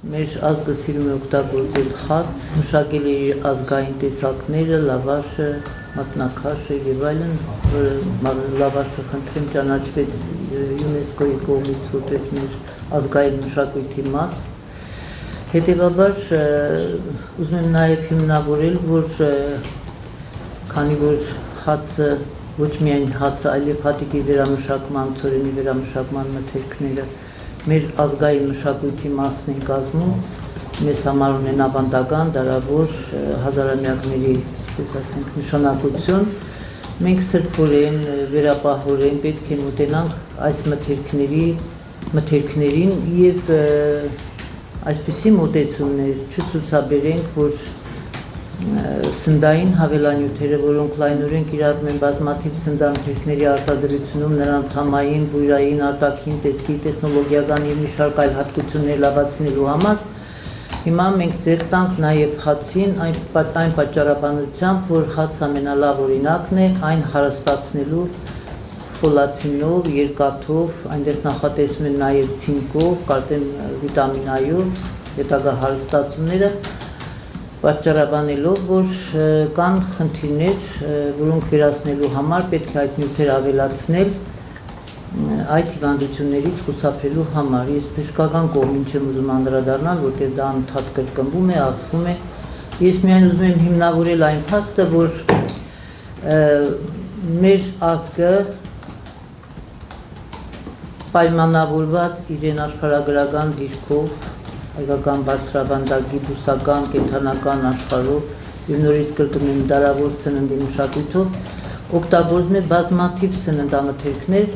մեր ազգը սիրում է օգտագործել խաց, մշակել իր ազգային տեսակները, լավաշը, մատնակաշը եւ այլն, որը լավաշը խնդրեմ ճանաչվեց ՅՈՒՆԵՍԿՕ-ի կողմից որպես մեր ազգային մշակույթի մաս։ Հետևաբար ուզում եմ նաեւ հիմնավորել, որ քանի որ հացը ոչ միայն հացը, այլև հատիկի վերամշակման, ծորենի վերամշակման մթերքները մեր ազգային մշակույթի մասն են կազմում, մեզ համար ունեն ավանդական, դարավոր, հազարամյակների, այսպես ասենք, նշանակություն։ Մենք սրբորեն, վերապահորեն պետք է մոտենանք այս մթերքներին եւ այսպիսի մոտեցումներ չցուցաբերենք, որ սննդային հավելանյութերը, որոնք լայնորեն կիրառվում են բազմաթիվ սննդամթերքների արտադրությունում, նրանց համային, բույրային, արտաքին, տեսքի, տեխնոլոգիական եւ մի շարք այլ հատկություններ լավացնելու համար, հիմա մենք ձեռք տանք նաեւ հացին այն պատճառաբանությամբ, որ հաց ամենալավ օրինակն է այն հարստացնելու ֆոլացինով, երկաթով, այնտեղ նախատեսվում են նաեւ ցինկով, կարծեմ վիտամին A-ով, հետագա հարստացումները պատճառաբանելով, որ կան խնդիրներ, որոնք վերացնելու համար պետք է այդ նյութերը ավելացնել այդ հիվանդություններից խուսափելու համար։ Ես բժշկական կողմին չեմ ուզում անդրադառնալ, որտեղ դա ընդհանուր կրկնվում է, ասվում է։ Ես միայն ուզում եմ հիմնավորել այն փաստը, որ մեր ազգը պայմանավորված իրեն աշխարհագրական դիրքով, հայկական բարձրավանդակի բուսական, կենդանական աշխարհով եւ նորից կրկնում դարավոր սննդի մշակույթով օգտագործում է բազմաթիվ սննդամթերքներ,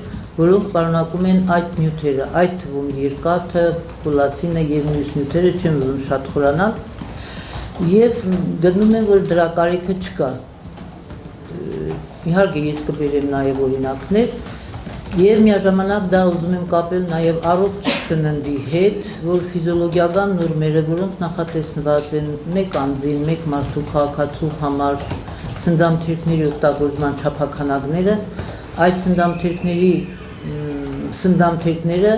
որոնք պարունակում են այդ նյութերը, այդ թվում երկաթը, ֆոլացինը եւ մյուս նյութերը, չեմ ուզում շատ խորանալ, եւ գտնում են, որ դրա կարիքը չկա։ Իհարկե ես կբերեմ նաեւ օրինակներ եւ միաժամանակ դա ուզում եմ կապել նաեւ առողջ սննդի հետ, որ ֆիզիոլոգիական նորմերը, որոնք նախատեսված են մեկ անձին, մեկ մարդու քաղաքացու համար սննդամթերքների օգտագործման չափականագները, այդ սննդամթերքները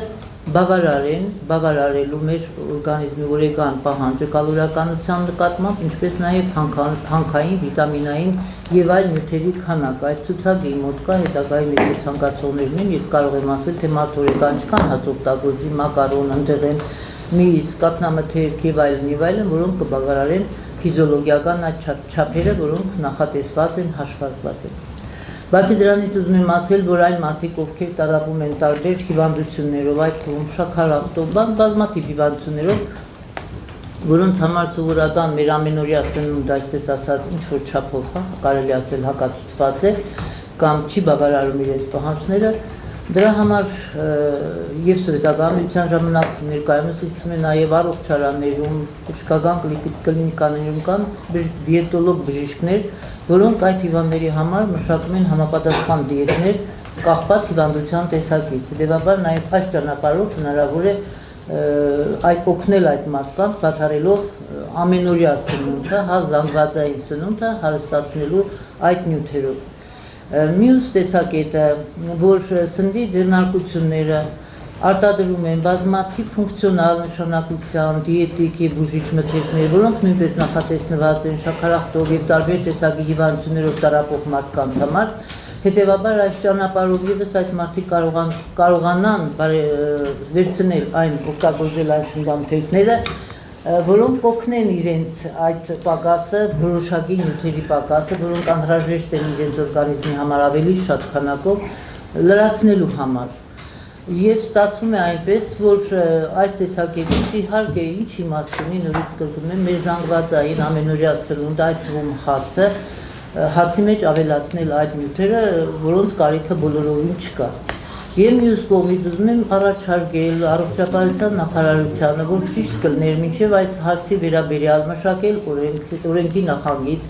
բավարար են, բավարարելու մեր օրգանիզմի օրեգան պահանջը կալորիականության նկատմամբ, ինչպես նաեւ հանքային, վիտամինային եւ այլ նյութերի քանակ։ Այդ ցուցակի մոտ կա հետագայի մեր ցանկացողներն են, ես կարող եմ ասել, թե մարդ օրեգան չքան հաց օգտագործի, մակարոն, ընդեղեն, միս, կաթնամթերք եւ այլն, որոնք կբավարարեն ֆիզիոլոգիական այդ չափերը, որոնք նախատեսված են, հաշվարկված են։ Բացի դրանից ուզում եմ ասել, որ այն մարդիկ, ովքեր տառապում են տարբեր հիվանդություններով, այդ թվում շաքարախտով, բազմաթիվ հիվանդություններով, որոնց համար սովորական մեր ամենօրյա սնունդը, այսպես ասած, ինչ որ չափով, կարելի ասել հակացուցված է, կամ չի բավարարում իրենց պահանջները, դրա համար եւ սովետական միության ժամանակ ներկայումս ցույցում է նաեւ առողջարաններում, բժշկական կլինիկաներում կան դիետոլոգ բժիշկներ, որոնք այդ հիվանդների համար մշակում են համապատասխան դիետներ կախված հիվանդության տեսակից։ Հետևաբար նաեւ այս ճանապարհով հնարավոր է այդ օգնել այդ մարդկանց բացառելով ամենօրյա սնունդը, զանգվածային սնունդը հարստացնելու այդ նյութերով։ Մյուս տեսակետը, որ սննդի ձեռնարկությունները արտադրում են բազմաթիվ ֆունկցիոնալ նշանակության, դիետիկ եւ բուժիչ մթերքներ, որոնք նույնպես նախատեսված են շաքարախտով եւ տարբեր տեսակի հիվանդություններով տառապող մարդկանց համար, հետեւաբար այս ճանապարհով եւս այդ մարդիկ կարողանան վերցնել այն օգտագործել այն սննդամթերքները, որոնք կօգնեն իրենց այդ պակասը, որոշակի նյութերի պակասը, որոնք անհրաժեշտ են իրենց օրգանիզմի համար ավելի շատ քանակով լրացնելու համար։ Եվ ստացվում է այնպես, որ այս տեսակետից իհարկե ինչ իմաստ ունի, նորից կրկնում եմ, մեր զանգվածային ամենօրյա սնունդը, այդ թվում հացը, հացի մեջ ավելացնել այդ նյութերը, որոնց կարիքը բոլորովին չկա։ Եվ մյուս կողմից ուզում եմ առաջարկել առողջապահության նախարարությանը, որ ճիշտ կլներ մինչև այս հարցի վերաբերյալ մշակել օրենքի նախագիծ,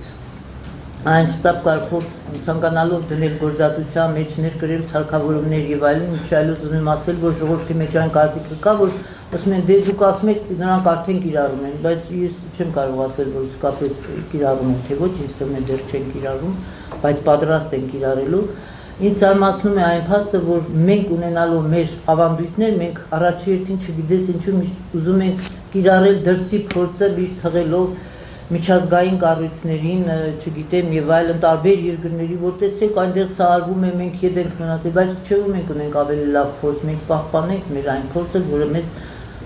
այն շտապ կարգով ցանկանալով դնել գործատության մեջ ներկրել սարքավորումներ եւ այլն, ինչ այլոց ուզում եմ ասել, որ ժողովրդի մեջ այն կարծիքը կա, որ ասում են դե դուք ասում եք նրանք արդեն կիրառում են, բայց ես չեմ կարող ասել, որ իսկապես կիրառում են, թե ոչ, ինձ թվում է դեռ չեն կիրառում, բայց պատրաստ են կիրառելու։ Ինձ զարմացնում է այն փաստը, որ մենք ունենալով մեր ավանդույթներ, մենք առաջերտին չգիտես ինչու միշտ ուզում ենք կիրառել դրսի փորձը միշտ թղելով միջազգային կառույցներին, չգիտեմ, եւ այլն տարբեր երկրների, որ տեսեք այնտեղ սա արվում է, մենք ետ ենք մնացել, բայց չէ՞ որ մենք ունենք ավելի լավ փորձ, մենք պահպանենք մեր այն փորձը, որը մեզ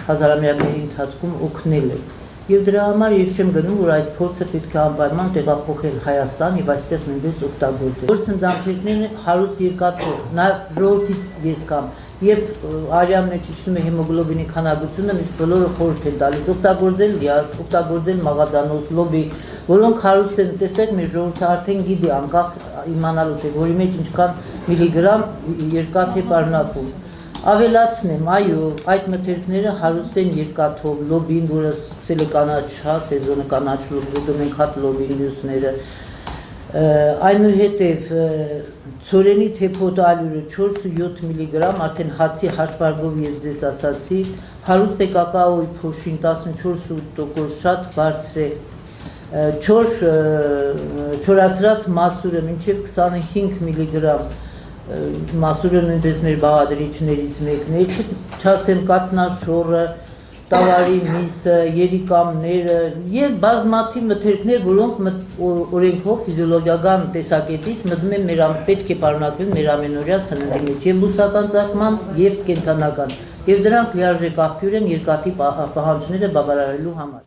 հազարամյակների ընթացքում օգնել է։ Եվ դրա համար ես չեմ գնում, որ այդ փորձը պետք է անպայման տեղափոխել Հայաստան եւ այստեղ նույնպես օգտագործել։ Որ սննդամթերքները հարուստ երկաթով, նաեւ ժողովրդից ես կամ երբ արյան մեջ իջնում է հեմոգլոբինի քանակությունը, միշտ բոլորը խորհուրդ են տալիս օգտագործել մաղադանոց, լոբի, որոնք հարուստ են, տեսեք, մեր ժողովուրդը արդեն գիտի անկախ իմանալու թե որի մեջ ինչքան միլիգրամ երկաթ է պարունակում։ Ավելացնեմ, այո, այդ մթերքները հարուստ են երկաթով, լոբին, որը սկսել է կանաչ, սեզոնը կանաչ լոբի, դու մենք հատ լոբին մյուսները, այնուհետև ցորենի թեփոտ ալյուրը 4-7 միլիգրամ, արդեն հացի հաշվարկով ես ձեզ ասացի, հարուստ է կակաոյի փոշին 14% շատ բարձր է, չորացրած մասուրը մինչև 25 միլիգրամ, մասուրը նույնպես մեր բաղադրիչներից մեկն է, չասեմ կատնաշորը, տավարի միսը, երիկամները եւ բազմաթիվ մթերքներ, որոնք օրենքով ֆիզիոլոգիական տեսակետից մտնում են պետք է պարունակվեն մեր ամենօրյա սննդի մեջ եւ բուսական ծագման եւ կենդանական եւ դրանք լիարժեք աղբյուր են երկաթի պահանջները բավարարելու համար։